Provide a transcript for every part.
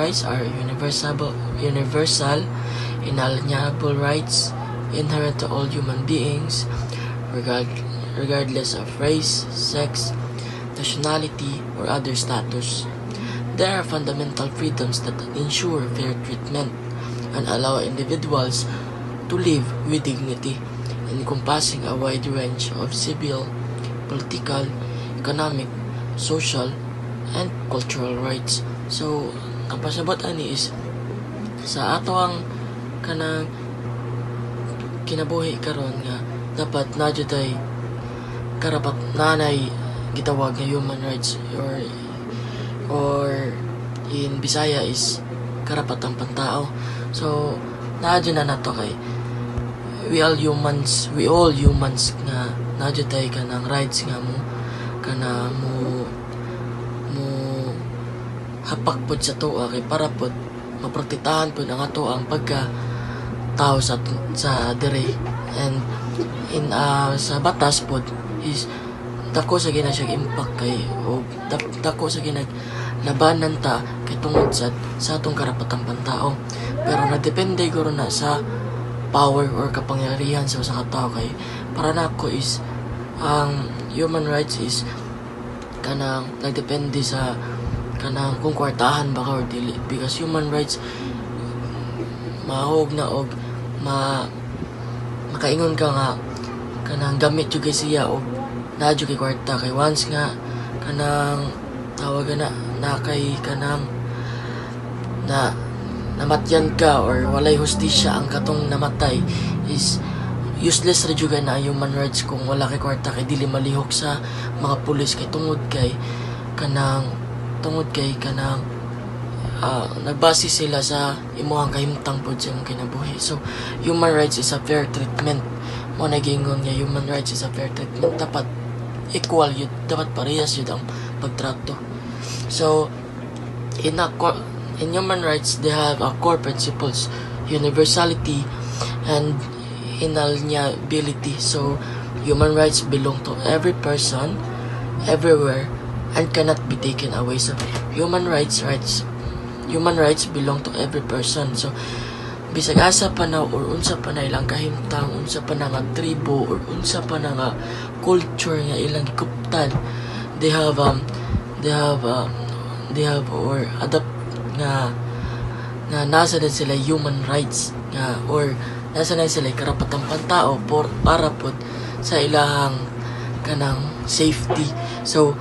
rights are universal, inalienable rights inherent to all human beings, regardless of race, sex, nationality, or other status. There are fundamental freedoms that ensure fair treatment and allow individuals to live with dignity, encompassing a wide range of civil, political, economic, social, and cultural rights. So, ang pasabot ani is sa ato ang kanang kinabuhi karon nga dapat na jud ay karapat nanay gitawag nga human rights, or in Bisaya is karapatang pantao. So, na jud na nato kay we all humans nga na jud tay kanang rights nga mo hapak pod sa tuwa kay para pod maprotektahan pod ang ato ang pagka tao sa dire. And in sa batas pod is dako sa gina siya impact kay o dako sa ginag labanan ta kay tungod sa atong karapatang pantao. Pero nagdepende guro na sa power or kapangyarihan sa usa ka tawo kay para nako is ang human rights is kanang nagdepende sa kanang kung kwartahan ba ka or dili, because human rights mahog na og makaingon ka nga kanang gamit jud kay siya og na jud kay kwarta kay once nga kanang tawag na kay kanang namatyan ka or walay hustisya ang katong namatay is useless ra jud na human rights kung wala kay kwarta kay dili malihok sa mga pulis kay tungod kay kanang nagbase sila sa imuhang kahimtang pod sa imong kinabuhi. So human rights is a fair treatment. Mo nagingon nga human rights is a fair treatment, dapat equal yun, dapat parehas yun ang pagtrato. So in human rights they have core principles: universality and inalienability. So human rights belong to every person everywhere and cannot be taken away. So human rights belong to every person. So bisag asa pa na or unsa pa na ilang kahimtang, unsa pa na nga tribo or unsa pa na nga culture nga ilang gikuptan, they have or adapt nga nasa din sila human rights nga or nasa na sila karapatang pantao para pod sa ilahang kanang safety. So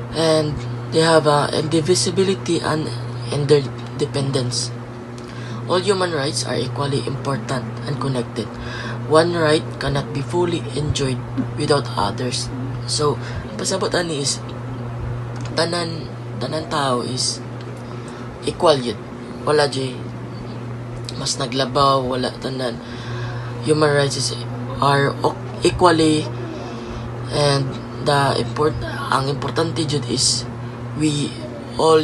and they have indivisibility and interdependence. All human rights are equally important and connected. One right cannot be fully enjoyed without others. So pasabot ani is tanan tao is equal yun. Wala jay mas naglabaw, wala tanan. Human rights are equally, and ang importante jud is we all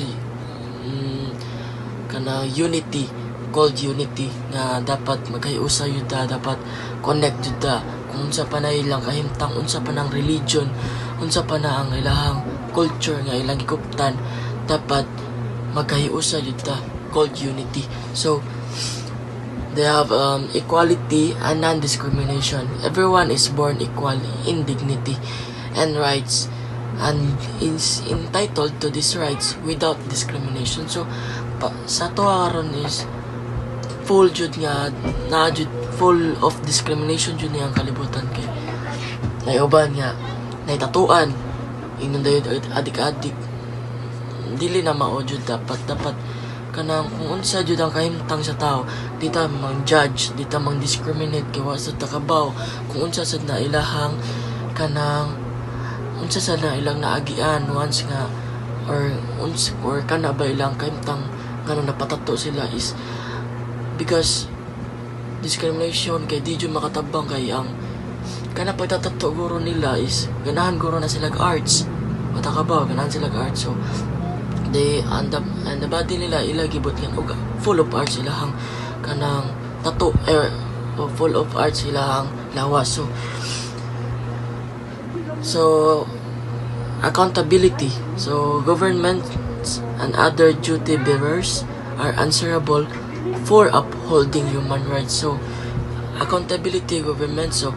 kana unity, called unity, nga dapat magkayusa yun dapat connect jud kung unsa pa na ilang kahimtang, unsa pa nang religion, unsa pa na ang ilahang culture nga ilang gikuptan, dapat magkayusa jud called unity. So they have equality and non-discrimination. Everyone is born equal in dignity and rights and is entitled to these rights without discrimination. So sa to aron is full jud nga na jud full of discrimination jud niyang kalibutan kay nayuban nga naitatuan inon dayon adik-adik dili na mao jud dapat kanang kung unsa jud ang kahimtang sa tao dita mang judge, dita mang discriminate kay wa sa takabaw kung unsa sad na ilahang kanang unsa sad na ilang naagian once nga or kana ba ilang kahimtang ngano napatato sila is because discrimination kay di jud makatabang kay ang kana pagtatato guro nila is ganahan guro na sila arts matakabaw ganahan sila arts. So they and the body nila ilagibot yan og full of arts ilahang kanang tattoo full of arts ilahang lawas. So accountability. So governments and other duty bearers are answerable for upholding human rights. So, accountability government. So,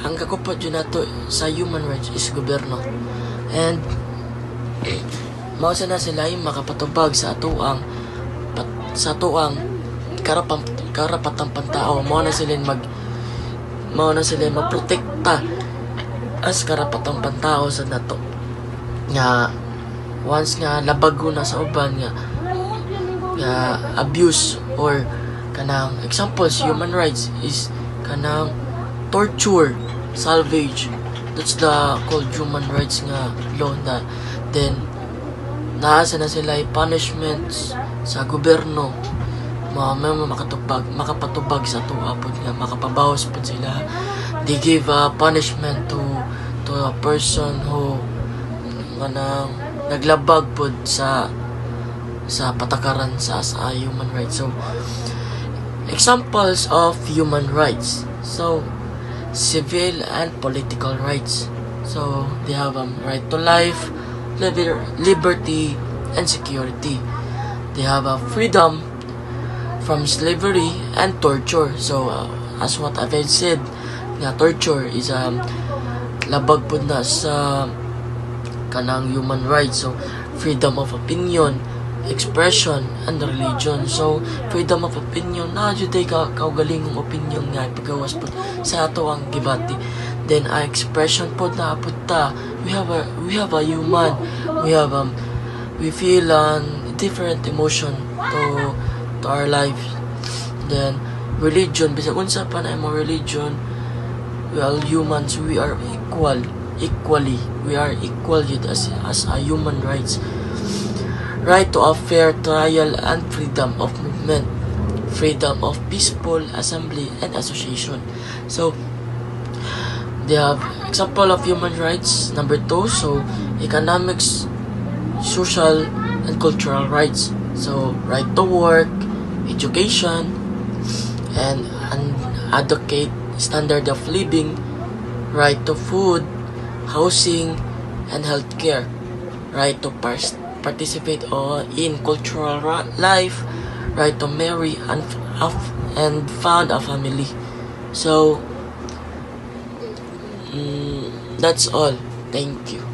ang kakupad yun nato sa human rights is gobyerno. And, mao na sila yung makapatubag sa atuang karapatang pantao. Mao na sila magprotekta as karapatang pantao sa nato. Nga, once nga labago na sa uban nga abuse or kanang examples human rights is kanang torture, salvage. That's the called human rights nga law na. Then naasa na sila punishments sa gobyerno makapatubag sa tuwa po nga makapabawas po sila. They give a punishment to a person who kanang naglabag po sa patakaran sa human rights. So, examples of human rights. So, civil and political rights. So, they have right to life, liberty, and security. They have a freedom from slavery and torture. So, as what I've said, nga torture is labag po na sa kanang human rights. So, freedom of opinion, expression, and religion. So, freedom of opinion, na juday kaugalingong opinion nga ipagawas po sa ato ang gibati. Then, expression po na po ta. We have a human. We feel different emotion to our life. Then, religion, bisag unsa pa na mo religion, we are humans. We are equally. We are equal as a human rights. Right to a fair trial and freedom of movement, freedom of peaceful assembly and association. So, they have example of human rights. Number 2, so economics, social, and cultural rights. So, right to work, education, and advocate standard of living, right to food, housing, and healthcare, right to participate in cultural life, right to marry and found a family. So, that's all. Thank you.